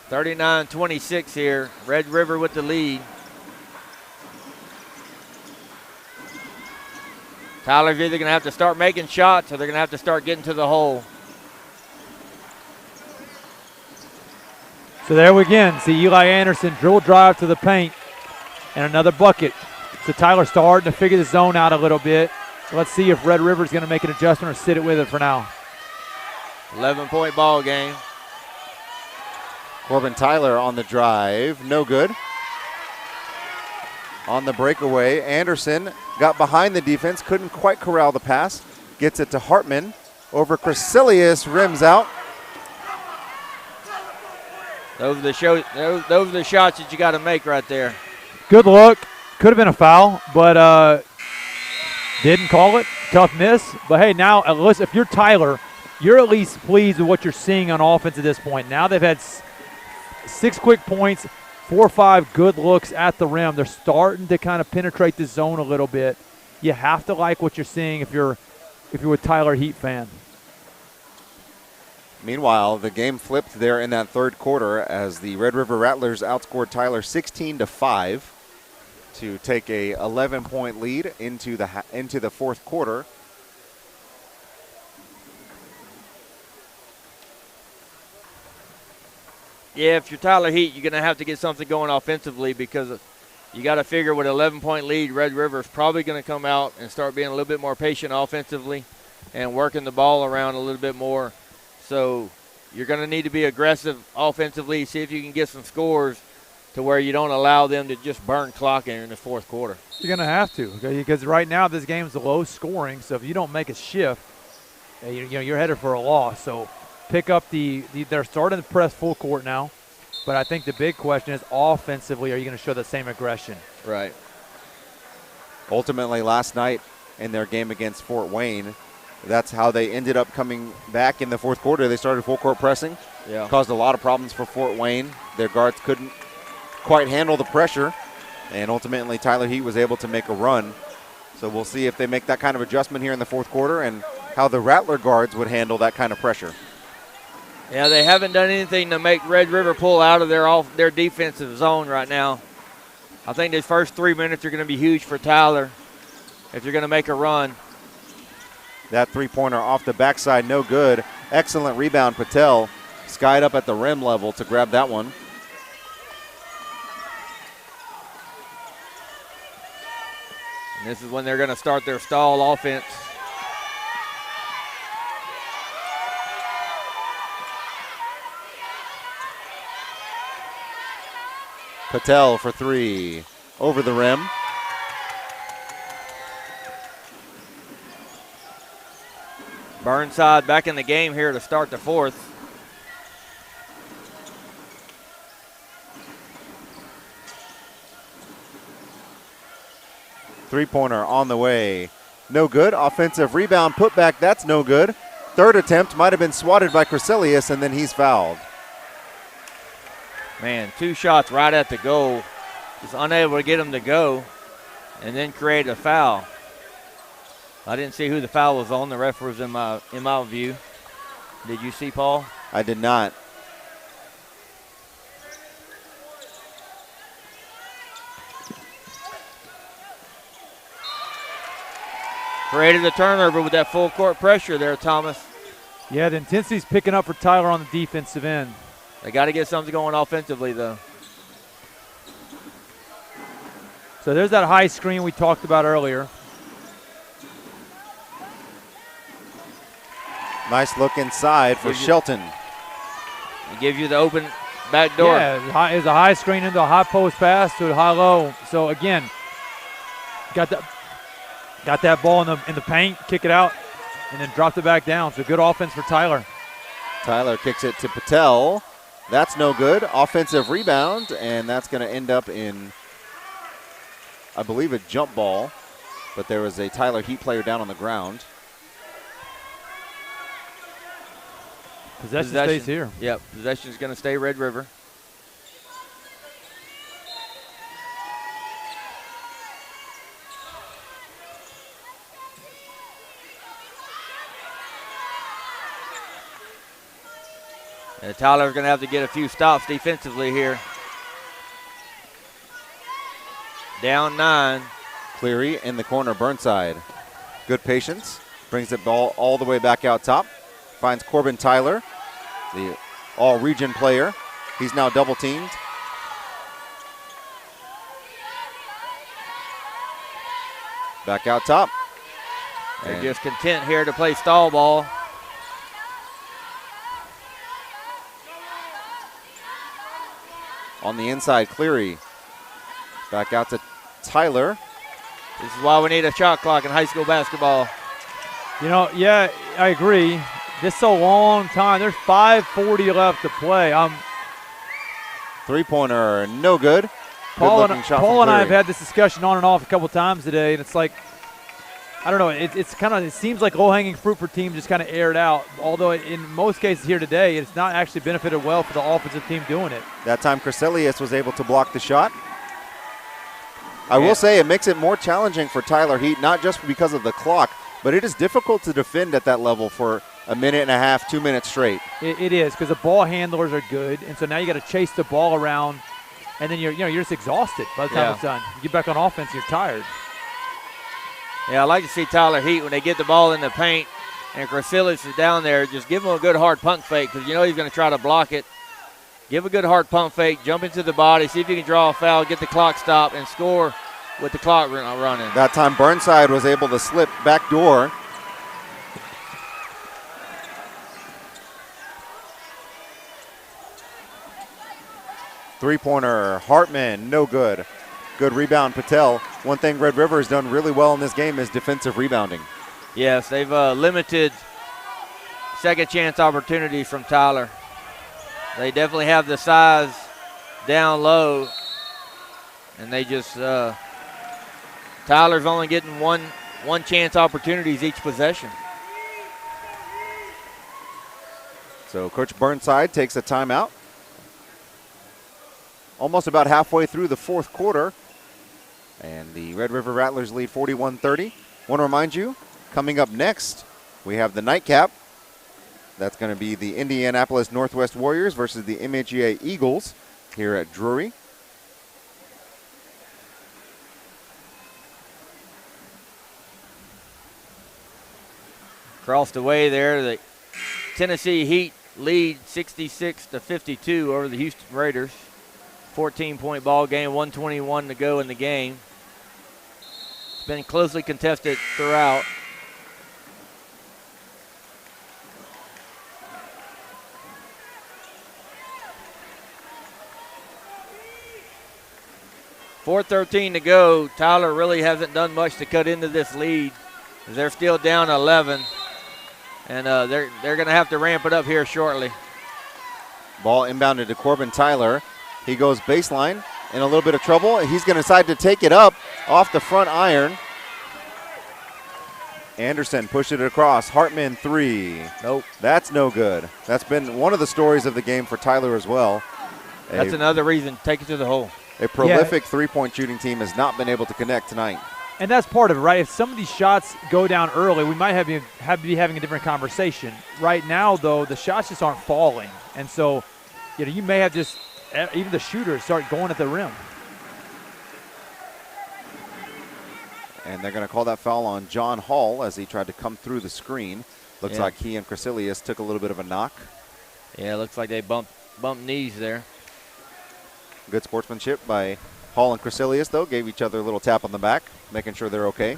(39-26) here. Red River with the lead. Tyler's either going to have to start making shots or they're going to have to start getting to the hole. So there we again see Eli Anderson dribble drive to the paint and another bucket. So Tyler starting to figure the zone out a little bit. So let's see if Red River's going to make an adjustment or sit it with it for now. 11-point ball game. Corbin Tyler on the drive, no good. On the breakaway, Anderson got behind the defense, couldn't quite corral the pass. Gets it to Hartman. Over Crecilius, rims out. Those are the shots that you got to make right there. Good look. Could have been a foul, but didn't call it. Tough miss. But, hey, now, if you're Tyler, you're at least pleased with what you're seeing on offense at this point. Now they've had 6 quick points, 4 or 5 good looks at the rim. They're starting to kind of penetrate the zone a little bit. You have to like what you're seeing if you're a Tyler Heat fan. Meanwhile, the game flipped there in that third quarter as the Red River Rattlers outscored Tyler 16-5 to take a 11-point lead into the fourth quarter. Yeah, if you're Tyler Heat, you're going to have to get something going offensively because you got to figure with an 11-point lead, Red River is probably going to come out and start being a little bit more patient offensively and working the ball around a little bit more. So you're going to need to be aggressive offensively, see if you can get some scores to where you don't allow them to just burn clock in the fourth quarter. You're going to have to, okay? Because right now this game's low scoring, so if you don't make a shift, you're headed for a loss. So pick up they're starting to press full court now, but I think the big question is offensively, are you going to show the same aggression? Right. Ultimately, last night in their game against Fort Wayne, that's how they ended up coming back in the fourth quarter. They started full court pressing. Yeah. Caused a lot of problems for Fort Wayne. Their guards couldn't quite handle the pressure, and ultimately Tyler Heat was able to make a run. So we'll see if they make that kind of adjustment here in the fourth quarter and how the Rattler guards would handle that kind of pressure. Yeah, they haven't done anything to make Red River pull out of their defensive zone right now. I think these first 3 minutes are going to be huge for Tyler if you're going to make a run. That three-pointer off the backside, no good. Excellent rebound, Patel. Skied up at the rim level to grab that one. And this is when they're going to start their stall offense. Patel for three. Over the rim. Burnside back in the game here to start the fourth. Three-pointer on the way. No good. Offensive rebound, put back, that's no good. Third attempt might have been swatted by Crescelius, and then he's fouled. Man, 2 shots right at the goal. Just unable to get him to go and then create a foul. I didn't see who the foul was on. The ref was in my view. Did you see, Paul? I did not. Created a turnover with that full court pressure there, Thomas. Yeah, the intensity's picking up for Tyler on the defensive end. They got to get something going offensively, though. So there's that high screen we talked about earlier. Nice look inside for Shelton. It gives you the open back door. Yeah, it's a high screen into a high post pass to a high low. So again, got that ball in the paint, kick it out, and then dropped it back down. So good offense for Tyler. Tyler kicks it to Patel. That's no good. Offensive rebound, and that's going to end up in, I believe, a jump ball. But there was a Tyler Heat player down on the ground. Possession stays here. Yep, possession is going to stay Red River. And Tyler's going to have to get a few stops defensively here. Down 9. Cleary in the corner, Burnside. Good patience. Brings the ball all the way back out top. Finds Corbin Tyler, the all-region player. He's now double-teamed. Back out top. They're just content here to play stall ball. On the inside, Cleary. Back out to Tyler. This is why we need a shot clock in high school basketball. You know, yeah, I agree. This is a long time. There's 5:40 left to play. Three-pointer, no good. Paul and I have had this discussion on and off a couple times today, and it's like, I don't know, it seems like low-hanging fruit for teams just kind of aired out, although in most cases here today, it's not actually benefited well for the offensive team doing it. That time, Crescelius was able to block the shot. I will say it makes it more challenging for Tyler Heat, not just because of the clock, but it is difficult to defend at that level for a minute and a half, 2 minutes straight. It is, because the ball handlers are good, and so now you got to chase the ball around, and then you're just exhausted by the time it's done. You get back on offense, you're tired. Yeah, I like to see Tyler Heat when they get the ball in the paint and Crescelius is down there, just give him a good hard pump fake because you know he's going to try to block it. Give a good hard pump fake, jump into the body, see if you can draw a foul, get the clock stopped, and score with the clock running. That time Burnside was able to slip back door. Three-pointer, Hartman, no good. Good rebound, Patel. One thing Red River has done really well in this game is defensive rebounding. Yes, they've limited second chance opportunities from Tyler. They definitely have the size down low, and they just Tyler's only getting one chance opportunities each possession. So Coach Burnside takes a timeout. Almost about halfway through the fourth quarter, and the Red River Rattlers lead 41-30. Want to remind you, coming up next, we have the nightcap. That's going to be the Indianapolis Northwest Warriors versus the MHEA Eagles here at Drury. Across the way there, the Tennessee Heat lead 66-52 over the Houston Raiders. 14-point ball game, 1:21 to go in the game. It's been closely contested throughout. .413 to go. Tyler really hasn't done much to cut into this lead. They're still down 11, and they're going to have to ramp it up here shortly. Ball inbounded to Corbin Tyler. He goes baseline, in a little bit of trouble. He's going to decide to take it up off the front iron. Anderson pushed it across. Hartman, three. Nope. That's no good. That's been one of the stories of the game for Tyler as well. That's another reason. Take it to the hole. A prolific three-point shooting team has not been able to connect tonight. And that's part of it, right? If some of these shots go down early, we might have to be having a different conversation. Right now, though, the shots just aren't falling. And so, you may have just even the shooters start going at the rim. And they're going to call that foul on John Hall as he tried to come through the screen. Looks like he and Crecilius took a little bit of a knock. Yeah, looks like they bumped knees there. Good sportsmanship by Hall and Crecilius, though. Gave each other a little tap on the back, making sure they're okay.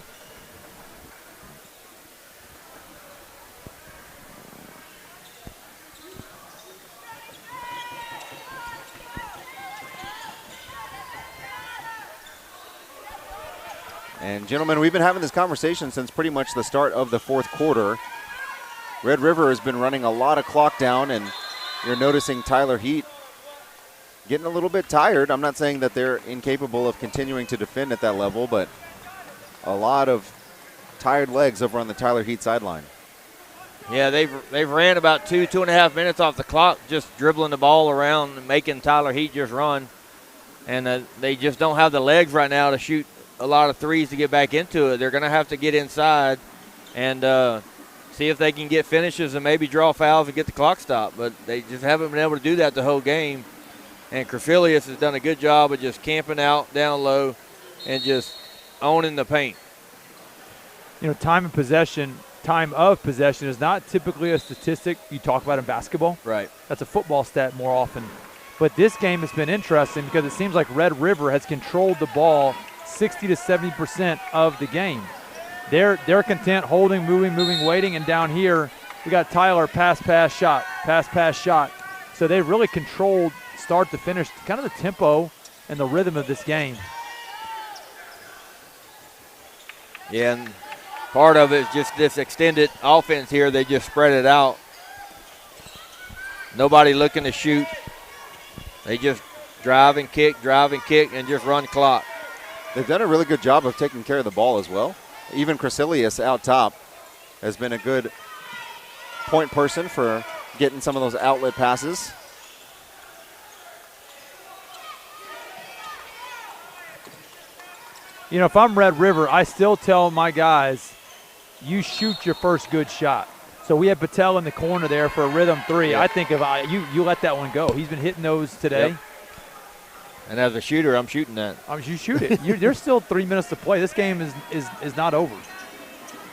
And, gentlemen, we've been having this conversation since pretty much the start of the fourth quarter. Red River has been running a lot of clock down, and you're noticing Tyler Heat getting a little bit tired. I'm not saying that they're incapable of continuing to defend at that level, but a lot of tired legs over on the Tyler Heat sideline. Yeah, they've ran about 2.5 minutes off the clock, just dribbling the ball around and making Tyler Heat just run. And they just don't have the legs right now to shoot a lot of threes to get back into it. They're going to have to get inside and see if they can get finishes and maybe draw fouls and get the clock stopped. But they just haven't been able to do that the whole game. And Crecilius has done a good job of just camping out down low and just owning the paint. Time of possession is not typically a statistic you talk about in basketball. Right. That's a football stat more often. But this game has been interesting because it seems like Red River has controlled the ball 60 to 70% of the game. They're content holding, moving, waiting, and down here we got Tyler pass, shot. So they've really controlled start to finish kind of the tempo and the rhythm of this game. Yeah, and part of it is just this extended offense here. They just spread it out. Nobody looking to shoot. They just drive and kick, and just run clock. They've done a really good job of taking care of the ball as well. Even Crecilius out top has been a good point person for getting some of those outlet passes. If I'm Red River, I still tell my guys, you shoot your first good shot. So we have Patel in the corner there for a rhythm three. Yep. I think if you let that one go. He's been hitting those today. Yep. And as a shooter, I'm shooting that. You shoot it. There's still 3 minutes to play. This game is not over.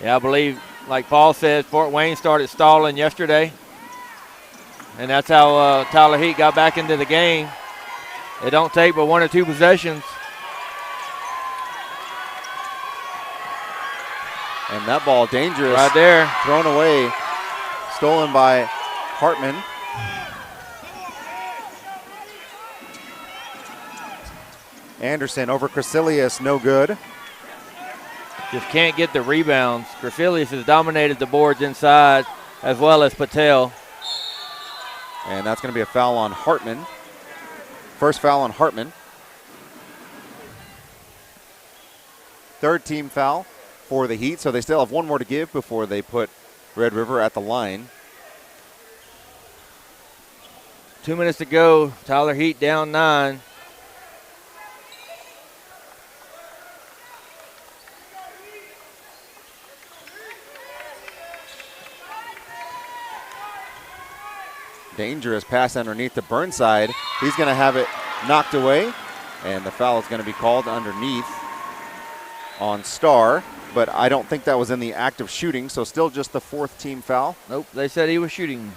Yeah, I believe, like Paul said, Fort Wayne started stalling yesterday. And that's how Tyler Heat got back into the game. It don't take but 1 or 2 possessions. And that ball dangerous. Right there. Thrown away. Stolen by Hartman. Anderson over Crecilius, no good. Just can't get the rebounds. Crecilius has dominated the boards inside as well as Patel. And that's going to be a foul on Hartman. First foul on Hartman. Third team foul for the Heat, so they still have 1 more to give before they put Red River at the line. 2 minutes to go. Tyler Heat down 9. Dangerous pass underneath to Burnside. He's going to have it knocked away, and the foul is going to be called underneath on Starr. but I don't think that was in the act of shooting, so still just the 4th team foul. Nope, they said he was shooting.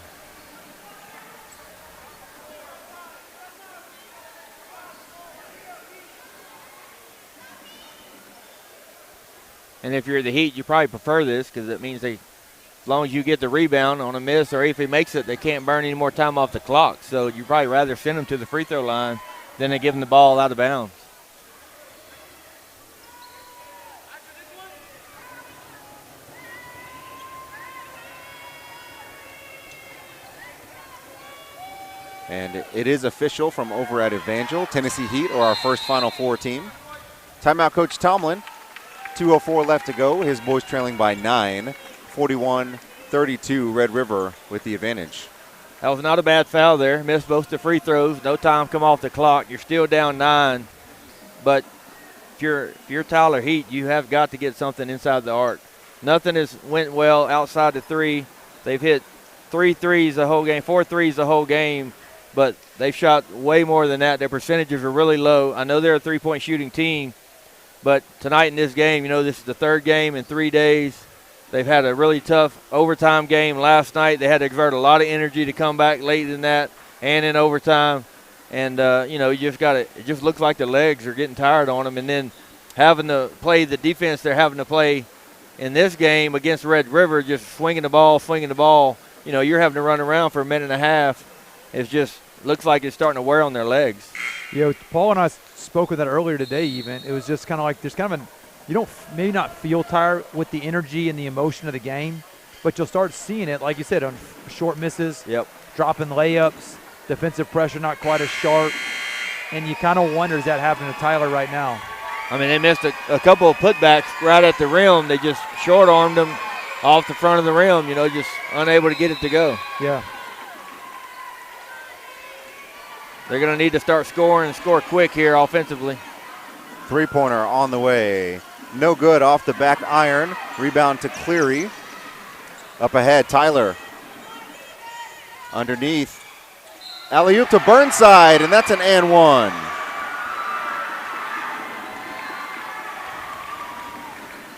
And if you're the Heat, you probably prefer this because it means as long as you get the rebound on a miss or if he makes it, they can't burn any more time off the clock. So you'd probably rather send him to the free throw line than to give him the ball out of bounds. And it is official from over at Evangel. Tennessee Heat are our first Final Four team. Timeout, Coach Tomlin. 2:04 left to go. His boys trailing by 9. 41-32, Red River with the advantage. That was not a bad foul there. Missed both the free throws. No time come off the clock. You're still down 9. But if you're Tyler Heat, you have got to get something inside the arc. Nothing has went well outside the 3. They've hit 3 threes the whole game, 4 threes the whole game, but they've shot way more than that. Their percentages are really low. I know they're a 3-point shooting team, but tonight in this game, this is the 3rd game in 3 days. They've had a really tough overtime game last night. They had to exert a lot of energy to come back late in that and in overtime. And, you just got to – it just looks like the legs are getting tired on them. And then having to play the defense they're having to play in this game against Red River, just swinging the ball. You're having to run around for a minute and a half. It just looks like it's starting to wear on their legs. Paul and I spoke with that earlier today even. It was just kind of like there's kind of you don't maybe not feel tired with the energy and the emotion of the game, but you'll start seeing it, like you said, on short misses, dropping layups, defensive pressure not quite as sharp, and you kind of wonder, is that happening to Tyler right now? I mean, they missed a couple of putbacks right at the rim. They just short-armed them off the front of the rim, just unable to get it to go. Yeah. They're going to need to start scoring and score quick here offensively. 3-pointer on the way. No good off the back iron. Rebound to Cleary. Up ahead, Tyler. Underneath. Alley-oop to Burnside, and that's an and one.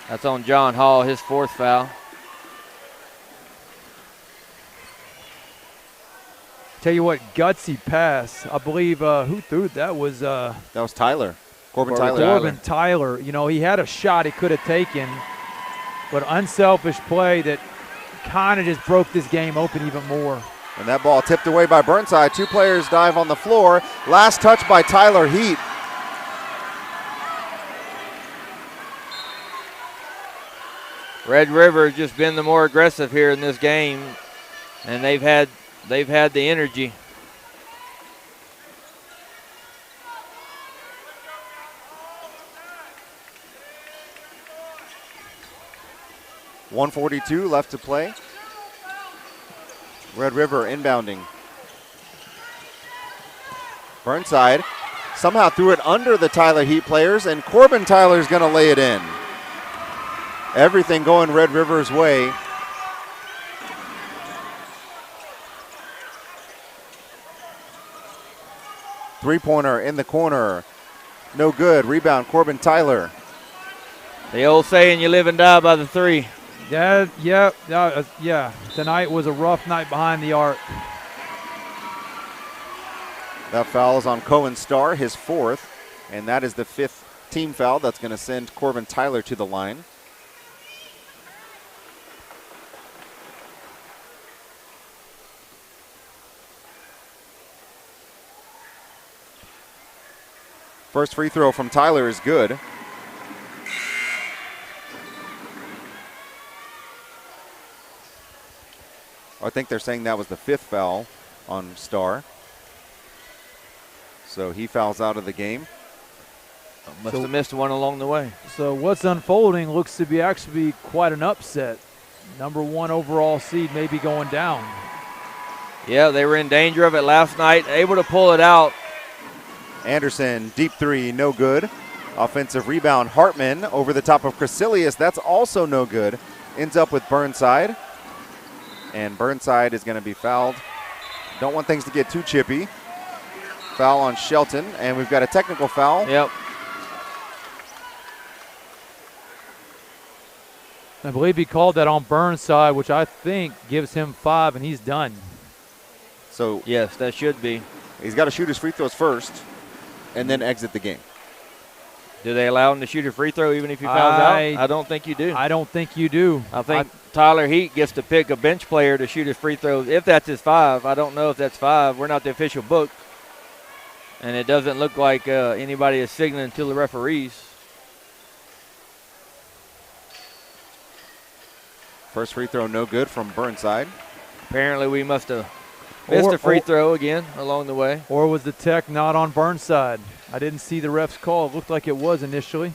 That's on John Hall, his 4th foul. Tell you what, gutsy pass. I believe who threw it? That was Tyler. Corbin Tyler. He had a shot he could have taken, but unselfish play that kind of just broke this game open even more. And that ball tipped away by Burnside. 2 players dive on the floor. Last touch by Tyler Heat. Red River has just been the more aggressive here in this game, and they've had the energy. .142 left to play. Red River inbounding. Burnside somehow threw it under the Tyler Heat players, and Corbin Tyler's going to lay it in. Everything going Red River's way. Three-pointer in the corner. No good. Rebound, Corbin Tyler. The old saying, you live and die by the 3. Yeah. Tonight was a rough night behind the arc. That foul is on Cohen Starr, his 4th, and that is the 5th team foul. That's going to send Corbin Tyler to the line. First free throw from Tyler is good. I think they're saying that was the 5th foul on Starr. So he fouls out of the game. Must have missed one along the way. So what's unfolding looks to be actually quite an upset. Number 1 overall seed may be going down. Yeah, they were in danger of it last night, able to pull it out. Anderson, deep 3, no good. Offensive rebound, Hartman over the top of Crecilius. That's also no good. Ends up with Burnside. And Burnside is going to be fouled. Don't want things to get too chippy. Foul on Shelton, and we've got a technical foul. Yep. I believe he called that on Burnside, which I think gives him 5, and he's done. So Yes, that should be. he's got to shoot his free throws first and then exit the game. Do they allow him to shoot a free throw even if he fouls out? I don't think you do. I don't think you do. I think Tyler Heat gets to pick a bench player to shoot his free throws if that's his 5. I don't know if that's 5. We're not the official book. And it doesn't look like anybody is signaling to the referees. First free throw no good from Burnside. Apparently we must have missed a free throw again along the way. Or was the tech not on Burnside? I didn't see the ref's call. It looked like it was initially.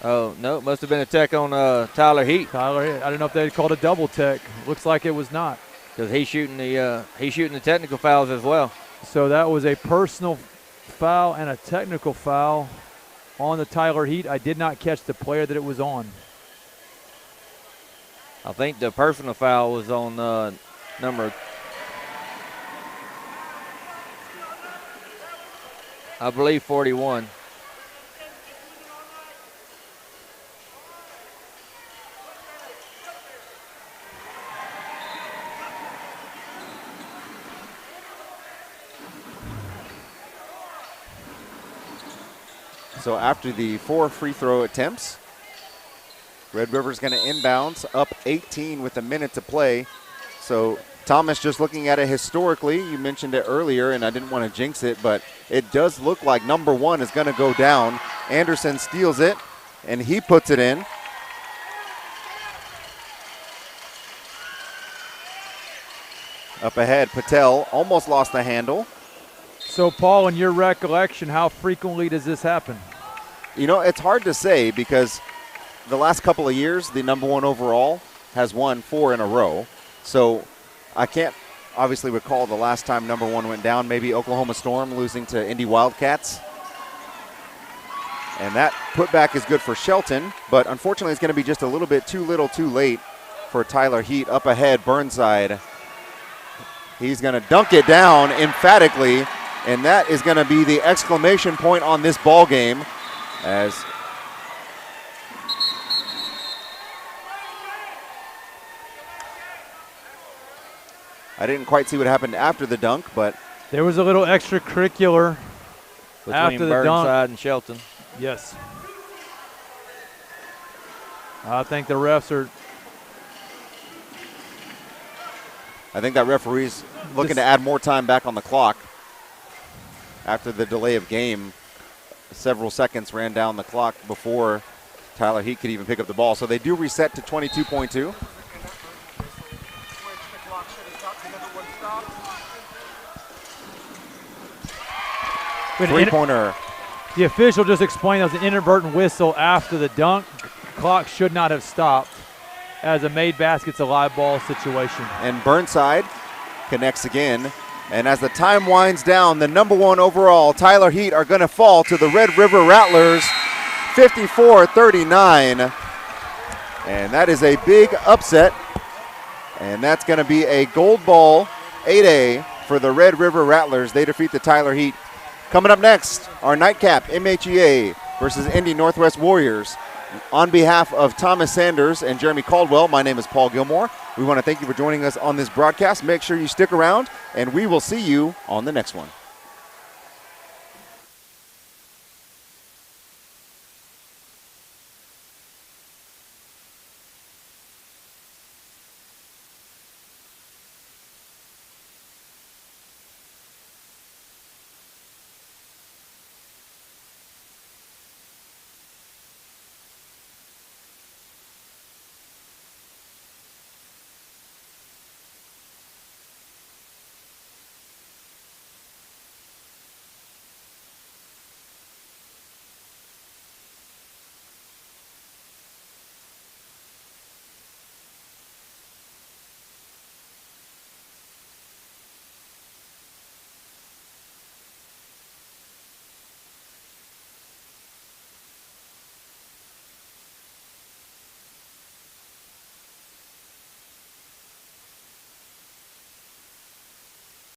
Oh, no, it must have been a tech on Tyler Heat. Tyler, I don't know if they called a double tech. Looks like it was not. Because he's shooting the technical fouls as well. So that was a personal foul and a technical foul on the Tyler Heat. I did not catch the player that it was on. I think the personal foul was on number, I believe, 41. So after the 4 free throw attempts, Red River's going to inbounds up 18 with a minute to play. So Thomas, just looking at it historically, you mentioned it earlier, and I didn't want to jinx it, but it does look like number 1 is going to go down. Anderson steals it, and he puts it in. Up ahead, Patel almost lost the handle. So, Paul, in your recollection, how frequently does this happen? You know, it's hard to say because the last couple of years, the number 1 overall has won 4 in a row. So I can't obviously recall the last time number 1 went down. Maybe Oklahoma Storm losing to Indy Wildcats. And that putback is good for Shelton, but unfortunately it's going to be just a little bit too little too late for Tyler Heat. Up ahead, Burnside. He's going to dunk it down emphatically, and that is going to be the exclamation point on this ball game. As I didn't quite see what happened after the dunk, but there was a little extracurricular between after the Burnside dunk. and Shelton. Yes. I think the refs are. I think that referee's looking to add more time back on the clock. After the delay of game, several seconds ran down the clock before Tyler Heat could even pick up the ball. So they do reset to 22.2. Three-pointer. The official just explained that was an inadvertent whistle after the dunk. Clock should not have stopped as a made basket's a live ball situation. And Burnside connects again. And as the time winds down, the number 1 overall Tyler Heat are going to fall to the Red River Rattlers 54-39. And that is a big upset. And that's going to be a gold ball 8A for the Red River Rattlers. They defeat the Tyler Heat. Coming up next, our nightcap, MHEA versus Indy Northwest Warriors. On behalf of Thomas Sanders and Jeremy Caldwell, my name is Paul Gilmore. We want to thank you for joining us on this broadcast. Make sure you stick around, and we will see you on the next one.